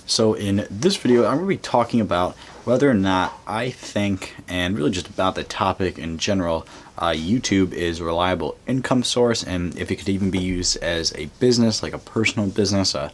So in this video, I'm going to be talking about whether or not I think, and really just about the topic in general, YouTube is a reliable income source, and if it could even be used as a business, like a personal business, a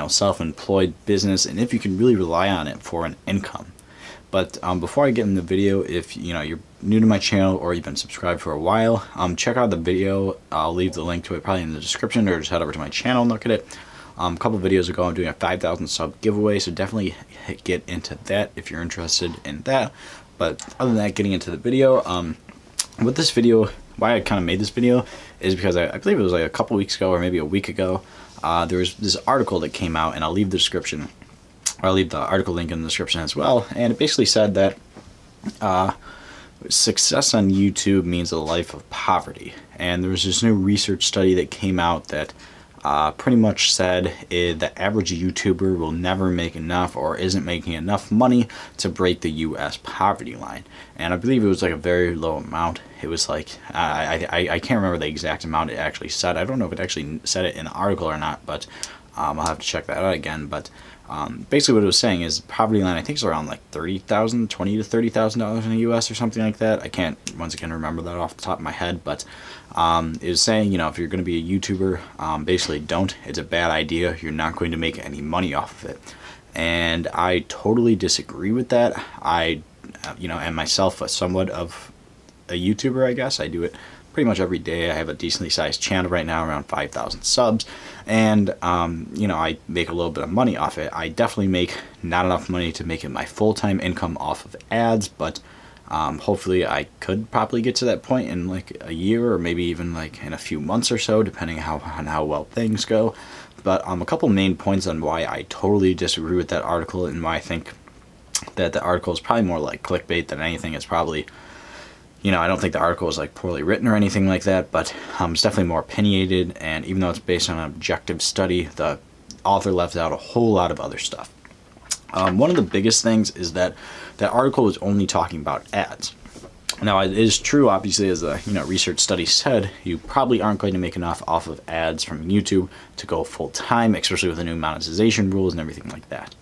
self-employed business, and if you can really rely on it for an income. But before I get in the video, if you're new to my channel or you've been subscribed for a while, check out the video. I'll leave the link to it probably in the description, or just head over to my channel and look at it. A couple videos ago, I'm doing a 5,000 sub giveaway, so definitely get into that if you're interested in that. But other than that, getting into the video, with this video, why I kind of made this video is because I believe it was like a couple weeks ago or maybe a week ago, there was this article that came out, and I'll leave the description, or I'll leave the article link in the description as well, and it basically said that success on YouTube means a life of poverty. And there was this new research study that came out that pretty much said the average YouTuber will never make enough or isn't making enough money to break the US poverty line. And I believe it was like a very low amount. It was like, I can't remember the exact amount it actually said. I don't know if it actually said it in the article or not, but I'll have to check that out again. But basically what it was saying is poverty line, I think it's around like $30,000, $20,000 to $30,000 in the US or something like that. I can't, once again, remember that off the top of my head, but it was saying, if you're going to be a YouTuber, basically don't. It's a bad idea. You're not going to make any money off of it. And I totally disagree with that. I, am myself somewhat of a YouTuber, I guess. I do it pretty much every day. I have a decently sized channel right now, around 5,000 subs, and I make a little bit of money off it. I definitely make not enough money to make it my full-time income off of ads, but hopefully I could probably get to that point in like a year, or maybe even like in a few months or so, depending on how well things go. But a couple main points on why I totally disagree with that article, and why I think that the article is probably more like clickbait than anything. It's probably, I don't think the article is like poorly written or anything like that, but it's definitely more opinionated, and even though it's based on an objective study, the author left out a whole lot of other stuff. One of the biggest things is that that article was only talking about ads. Now, it is true, obviously, as the research study said, you probably aren't going to make enough off of ads from YouTube to go full-time, especially with the new monetization rules and everything like that.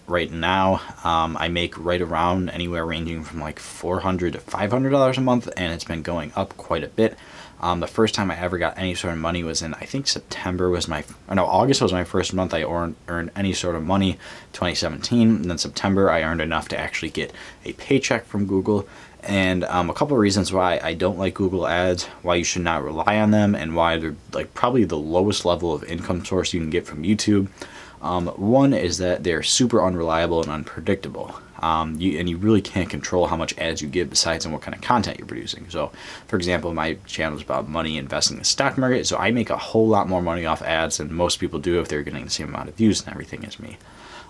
Right now, I make right around anywhere ranging from like $400 to $500 a month, and it's been going up quite a bit. The first time I ever got any sort of money was in, I think August was my first month I earned any sort of money, 2017, and then September I earned enough to actually get a paycheck from Google. And a couple of reasons why I don't like Google ads, why you should not rely on them, and why they're like probably the lowest level of income source you can get from YouTube. One is that they're super unreliable and unpredictable, and you really can't control how much ads you get, besides on what kind of content you're producing. So, for example, my channel is about money investing in the stock market, so I make a whole lot more money off ads than most people do if they're getting the same amount of views and everything as me.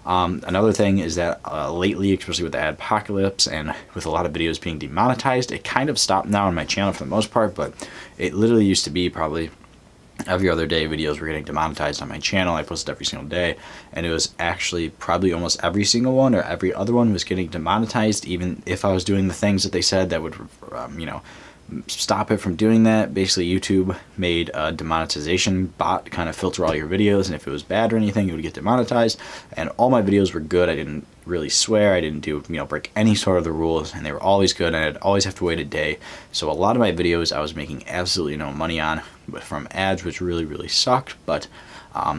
Another thing is that lately, especially with the adpocalypse and with a lot of videos being demonetized, it kind of stopped now on my channel for the most part, but it literally used to be probably every other day videos were getting demonetized on my channel. I posted every single day, and it was actually probably almost every single one or every other one was getting demonetized, even if I was doing the things that they said that would stop it from doing that. Basically, YouTube made a demonetization bot to kind of filter all your videos, and if it was bad or anything, it would get demonetized. And all my videos were good. I didn't really swear, I didn't do break any sort of the rules, and they were always good, and I'd always have to wait a day. So a lot of my videos I was making absolutely no money on from ads, which really sucked. But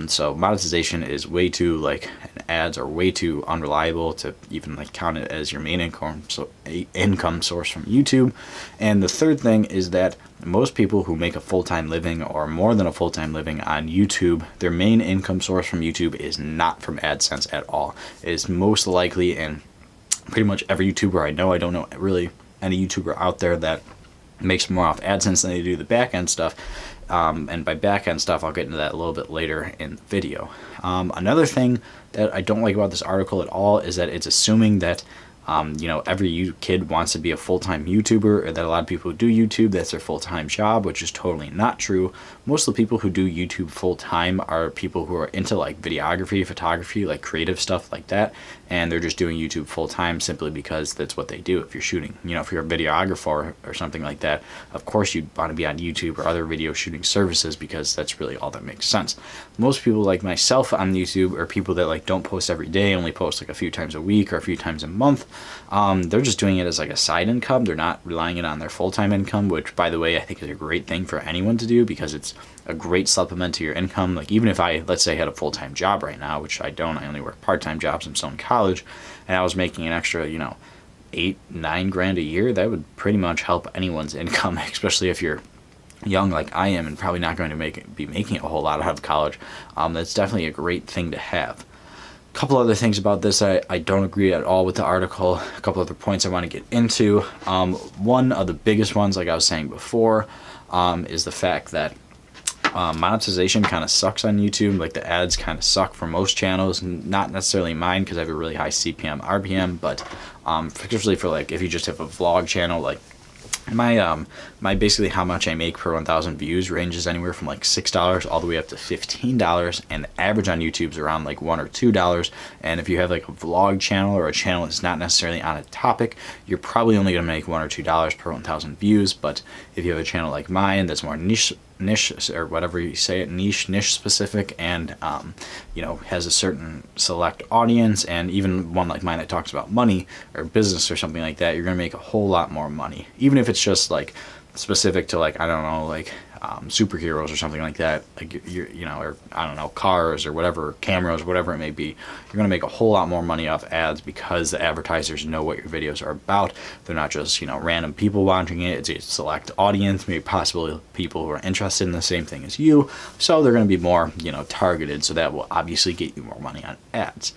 so monetization is way too, and ads are way too unreliable to even count it as your main income source from YouTube. And the third thing is that most people who make a full-time living or more than a full-time living on YouTube, their main income source from YouTube is not from AdSense at all. It is most likely, and pretty much every YouTuber I know, I don't know really any YouTuber out there that makes more off AdSense than they do the back-end stuff. And by back-end stuff, I'll get into that a little bit later in the video. Another thing that I don't like about this article at all is that it's assuming that You know, every kid wants to be a full-time YouTuber, or that a lot of people who do YouTube, that's their full-time job, which is totally not true. Most of the people who do YouTube full-time are people who are into like videography, photography, like creative stuff like that, and they're just doing YouTube full-time simply because that's what they do. If you're shooting, you know, if you're a videographer or something like that, of course you'd want to be on YouTube or other video shooting services, because that's really all that makes sense. Most people like myself on YouTube are people that like don't post every day, only post like a few times a week or a few times a month. They're just doing it as like a side income. They're not relying it on their full-time income, which, by the way, I think is a great thing for anyone to do, because it's a great supplement to your income. Like, even if I, let's say, had a full-time job right now, which I don't, I only work part-time jobs, I'm still in college, and I was making an extra, you know, 8-9 grand a year, that would pretty much help anyone's income, especially if you're young like I am and probably not going to be making a whole lot out of college. That's definitely a great thing to have. A couple other things about this, I don't agree at all with the article. A couple other points I want to get into. One of the biggest ones, like I was saying before, is the fact that monetization kind of sucks on YouTube. Like, the ads kind of suck for most channels, not necessarily mine because I have a really high CPM, RPM, but especially for like if you just have a vlog channel, like my basically how much I make per 1,000 views ranges anywhere from like $6 all the way up to $15, and the average on YouTube is around like $1 or $2. And if you have like a vlog channel or a channel that's not necessarily on a topic, you're probably only going to make $1 or $2 per 1,000 views. But if you have a channel like mine that's more niche or whatever you say it, niche specific, and you know, has a certain select audience, and even one like mine that talks about money or business or something like that, you're gonna make a whole lot more money, even if it's just like specific to like, I don't know, like superheroes or something like that, like you know, or I don't know, cars or whatever, cameras, whatever it may be. You're gonna make a whole lot more money off ads because the advertisers know what your videos are about. They're not just, you know, random people watching it. It's a select audience, maybe possibly people who are interested in the same thing as you, so they're gonna be more, you know, targeted, so that will obviously get you more money on ads.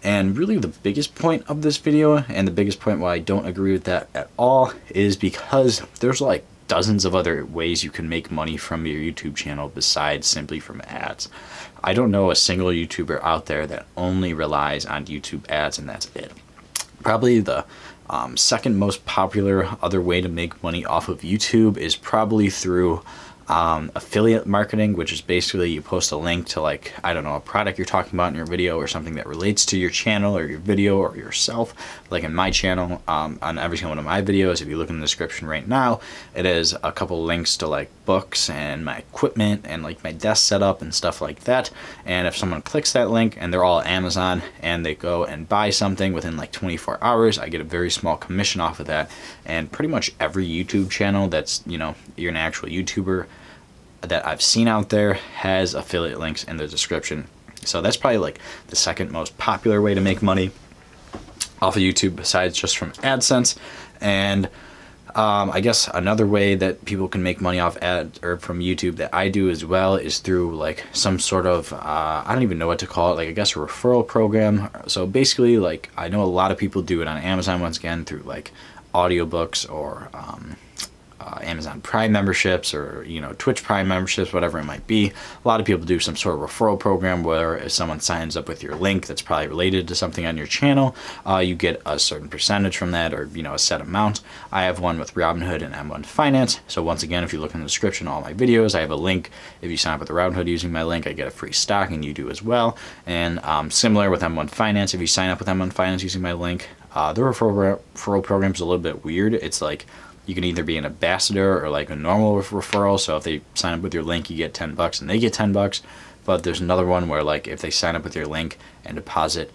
And really the biggest point of this video, and the biggest point why I don't agree with that at all, is because there's like dozens of other ways you can make money from your YouTube channel besides simply from ads. I don't know a single YouTuber out there that only relies on YouTube ads and that's it. Probably the second most popular other way to make money off of YouTube is probably through affiliate marketing, which is basically you post a link to, like, I don't know, a product you're talking about in your video or something that relates to your channel or your video or yourself. Like in my channel, on every single one of my videos, if you look in the description right now, it is a couple links to like books and my equipment and like my desk setup and stuff like that. And if someone clicks that link and they're all Amazon and they go and buy something within like 24 hours, I get a very small commission off of that. And pretty much every YouTube channel that's, you know, you're an actual YouTuber that I've seen out there has affiliate links in the description. So that's probably like the second most popular way to make money off of YouTube besides just from AdSense. And I guess another way that people can make money off ads or from YouTube that I do as well is through like some sort of I don't even know what to call it, like I guess a referral program. So basically, like, I know a lot of people do it on Amazon, once again, through like audiobooks or Amazon Prime memberships, or, you know, Twitch Prime memberships, whatever it might be. A lot of people do some sort of referral program where if someone signs up with your link that's probably related to something on your channel, you get a certain percentage from that, or, you know, a set amount. I have one with Robinhood and M1 Finance. So once again, if you look in the description of all my videos, I have a link. If you sign up with Robinhood using my link, I get a free stock, and you do as well. And similar with M1 Finance, if you sign up with M1 Finance using my link, the referral program is a little bit weird. It's like, you can either be an ambassador or like a normal referral. So if they sign up with your link, you get $10 and they get $10. But there's another one where, like, if they sign up with your link and deposit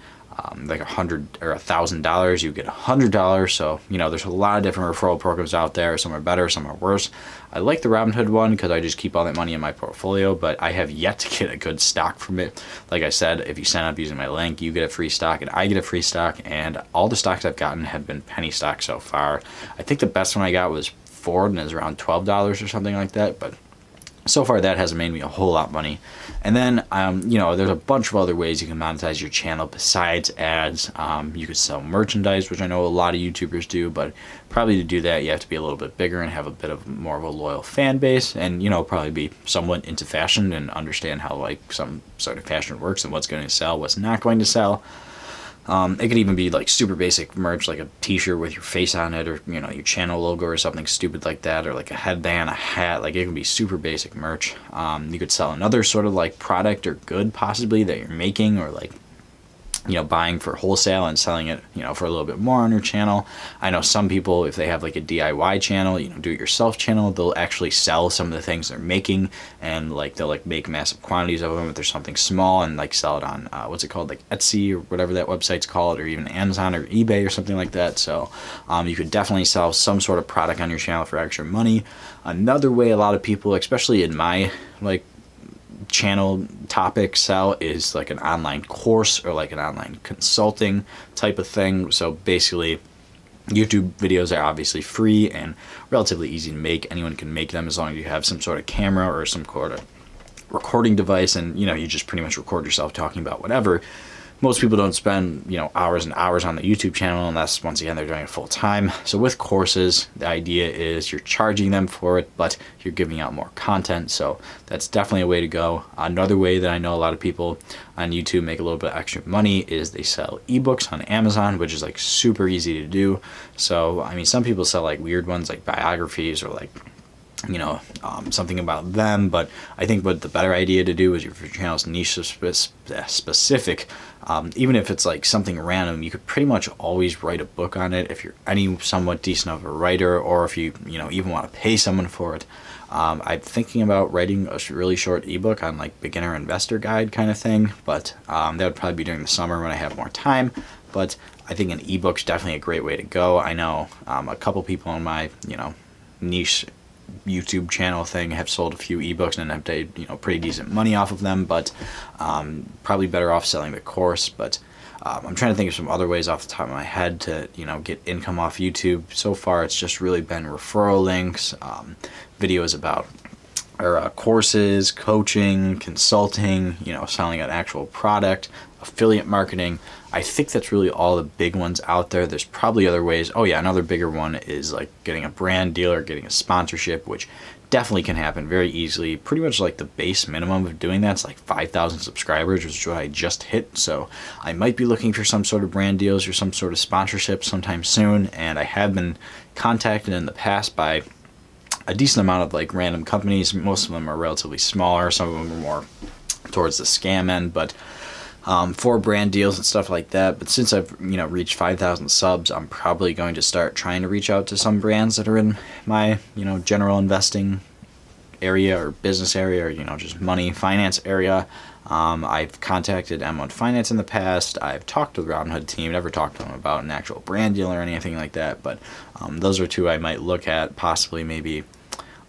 like $100 or $1,000, you get $100. So, you know, there's a lot of different referral programs out there. Some are better, some are worse. I like the Robinhood one because I just keep all that money in my portfolio, but I have yet to get a good stock from it. Like I said, if you sign up using my link, you get a free stock and I get a free stock, and all the stocks I've gotten have been penny stocks so far. I think the best one I got was Ford, and it was around $12 or something like that, but so far that hasn't made me a whole lot of money. And then, you know, there's a bunch of other ways you can monetize your channel besides ads. You could sell merchandise, which I know a lot of YouTubers do, but probably to do that, you have to be a little bit bigger and have a bit of more of a loyal fan base, and, you know, probably be somewhat into fashion and understand how, like, some sort of fashion works and what's going to sell, what's not going to sell. It could even be like super basic merch, like a t-shirt with your face on it, or you know, your channel logo or something stupid like that, or like a headband, a hat. Like it can be super basic merch. You could sell another sort of like product or good possibly that you're making, or like, you know, buying for wholesale and selling it, you know, for a little bit more on your channel. I know some people, if they have like a DIY channel, you know, do it yourself channel, they'll actually sell some of the things they're making, and like they'll like make massive quantities of them if there's something small, and like sell it on what's it called, like Etsy or whatever that website's called, or even Amazon or eBay or something like that. So you could definitely sell some sort of product on your channel for extra money. Another way a lot of people, especially in my like channel topic, sell is like an online course or like an online consulting type of thing. So basically, YouTube videos are obviously free and relatively easy to make. Anyone can make them as long as you have some sort of camera or some sort of recording device, and you know, you just pretty much record yourself talking about whatever. Most people don't spend, you know, hours and hours on the YouTube channel unless, once again, they're doing it full time. So with courses, the idea is you're charging them for it, but you're giving out more content. So that's definitely a way to go. Another way that I know a lot of people on YouTube make a little bit extra money is they sell ebooks on Amazon, which is like super easy to do. So, I mean, some people sell like weird ones like biographies or like, you know, something about them, but I think what the better idea to do is, if your channel is niche specific, even if it's like something random, you could pretty much always write a book on it if you're any somewhat decent of a writer, or if you know, even want to pay someone for it. I'm thinking about writing a really short ebook on like beginner investor guide kind of thing, but that would probably be during the summer when I have more time. But I think an ebook's definitely a great way to go. I know a couple people in my, you know, niche YouTube channel thing have sold a few ebooks and have made, you know, pretty decent money off of them, but probably better off selling the course. But I'm trying to think of some other ways off the top of my head to, you know, get income off YouTube. So far it's just really been referral links, videos about courses, coaching, consulting, you know, selling an actual product, affiliate marketing. I think that's really all the big ones out there. There's probably other ways. Oh yeah, another bigger one is like getting a brand deal or getting a sponsorship, which definitely can happen very easily. Pretty much like the base minimum of doing that's like 5,000 subscribers, which is what I just hit. So I might be looking for some sort of brand deals or some sort of sponsorship sometime soon, and I have been contacted in the past by a decent amount of like random companies. Most of them are relatively smaller, some of them are more towards the scam end, but for brand deals and stuff like that. But since I've, you know, reached 5,000 subs, I'm probably going to start trying to reach out to some brands that are in my, you know, general investing area or business area, or, you know, just money finance area. I've contacted M1 Finance in the past. I've talked to the Robinhood team, never talked to them about an actual brand deal or anything like that, but those are two I might look at, possibly maybe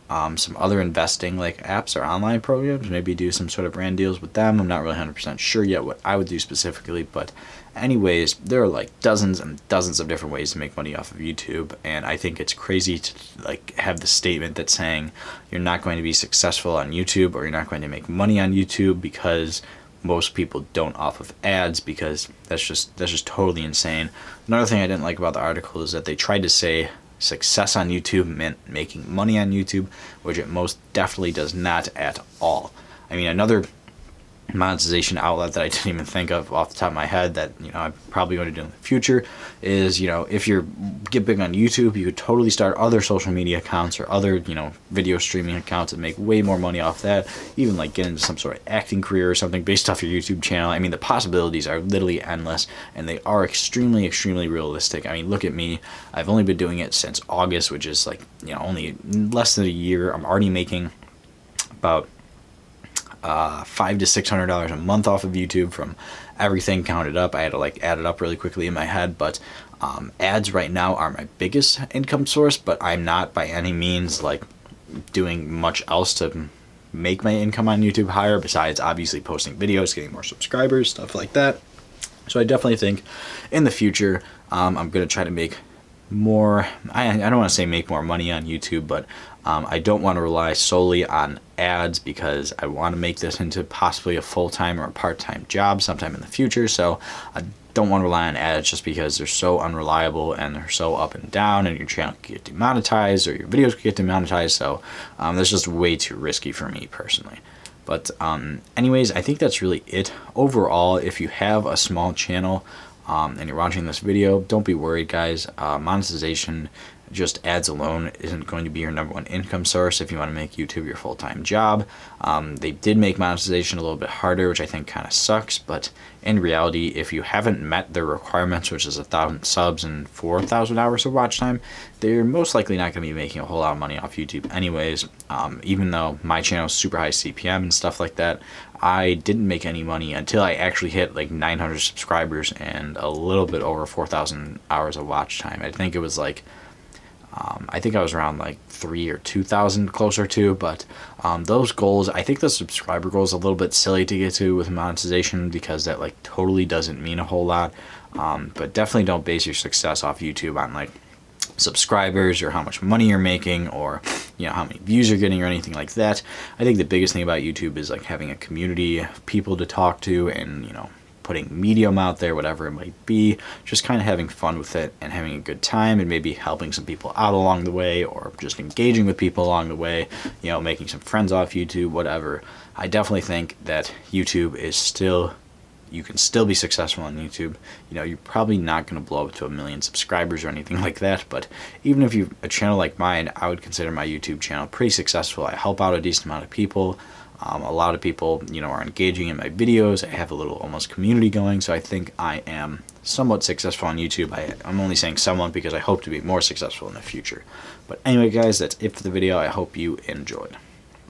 some other investing like apps or online programs, maybe do some sort of brand deals with them. I'm not really 100% sure yet what I would do specifically, but anyways, there are like dozens and dozens of different ways to make money off of YouTube, and I think it's crazy to like have the statement that's saying you're not going to be successful on YouTube, or you're not going to make money on YouTube because most people don't off of ads, because that's just totally insane. Another thing I didn't like about the article is that they tried to say success on YouTube meant making money on YouTube, which it most definitely does not at all. I mean, another monetization outlet that I didn't even think of off the top of my head that, you know, I'm probably going to do in the future is, you know, if you get big on YouTube, you could totally start other social media accounts or other, you know, video streaming accounts and make way more money off that, even like get into some sort of acting career or something based off your YouTube channel. I mean, the possibilities are literally endless, and they are extremely, extremely realistic. I mean, look at me. I've only been doing it since August, which is like, you know, only less than a year. I'm already making about $500 to $600 a month off of YouTube from everything counted up. I had to like add it up really quickly in my head, but ads right now are my biggest income source, but I'm not by any means like doing much else to make my income on YouTube higher, besides obviously posting videos, getting more subscribers, stuff like that. So I definitely think in the future I'm going to try to make more, I don't want to say make more money on YouTube, but I don't want to rely solely on ads, because I want to make this into possibly a full-time or a part-time job sometime in the future. So I don't want to rely on ads just because they're so unreliable and they're so up and down, and your channel can get demonetized or your videos can get demonetized. So that's just way too risky for me personally. But anyways, I think that's really it. Overall, if you have a small channel, and you're watching this video, don't be worried, guys. Monetization, just ads alone, isn't going to be your #1 income source if you want to make YouTube your full-time job. They did make monetization a little bit harder, which I think kind of sucks, but in reality, if you haven't met their requirements, which is 1,000 subs and 4,000 hours of watch time, they're most likely not going to be making a whole lot of money off YouTube anyways. Even though my channel is super high CPM and stuff like that, I didn't make any money until I actually hit like 900 subscribers and a little bit over 4,000 hours of watch time. I think it was like I think I was around like 3,000 or 2,000 closer to, but those goals, I think the subscriber goal is a little bit silly to get to with monetization because that like totally doesn't mean a whole lot. But definitely don't base your success off YouTube on like subscribers or how much money you're making or how many views you're getting or anything like that. I think the biggest thing about YouTube is like having a community of people to talk to and putting medium out there, whatever it might be, just kind of having fun with it and having a good time and maybe helping some people out along the way or just engaging with people along the way, making some friends off YouTube, whatever. I definitely think that YouTube is still, you can still be successful on YouTube. You're probably not going to blow up to 1 million subscribers or anything like that, but even if you've a channel like mine, I would consider my YouTube channel pretty successful. I help out a decent amount of people. A lot of people, are engaging in my videos. I have a little almost community going, so I think I am somewhat successful on YouTube. I'm only saying somewhat because I hope to be more successful in the future. But anyway, guys, that's it for the video. I hope you enjoyed.